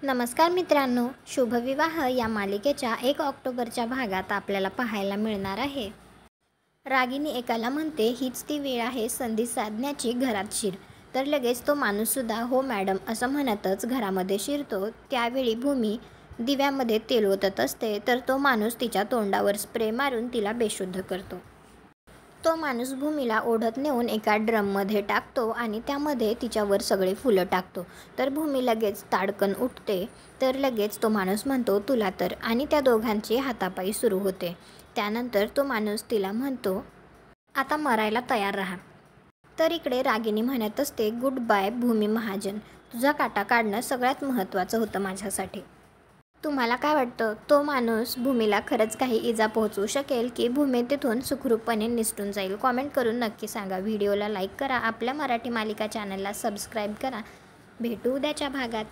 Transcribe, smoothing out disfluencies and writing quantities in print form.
नमस्कार मित्रांनो, शुभविवाह या मालिकेच्या 1 ऑक्टोबरच्या भागात आपल्याला पाहायला मिळणार आहे. रागिनी एकाला म्हणते, हीच ती वेळ आहे संधी साधण्याची, घरात शिर. तर लगेच तो माणूससुद्धा हो मॅडम असं म्हणतच घरामध्ये शिरतो. त्यावेळी भूमी दिव्यामध्ये तेल ओतत असते, तर तो माणूस तिच्या तोंडावर स्प्रे मारून तिला बेशुद्ध करतो. तो माणूस भूमीला ओढत नेऊन एका ड्रममध्ये टाकतो आणि त्यामध्ये तिच्यावर सगळे फुलं टाकतो. तर भूमी लगेच ताडकन उठते. तर लगेच तो माणूस म्हणतो, तुला तर, आणि त्या दोघांची हातापाई सुरू होते. त्यानंतर तो माणूस तिला म्हणतो, आता मरायला तयार राहा. तर इकडे रागिनी म्हणत असते, गुड बाय भूमी महाजन, तुझा काटा काढणं सगळ्यात महत्त्वाचं होतं माझ्यासाठी. तुम्हाला काय वाटतं, तो माणूस भूमीला खरंच काही इजा पोहोचवू शकेल की भूमी तिथून सुखरूपपणे निसटून जाईल? कॉमेंट करून नक्की सांगा. व्हिडिओला लाईक करा, आपल्या मराठी मालिका चॅनलला सबस्क्राईब करा. भेटू उद्याच्या भागात.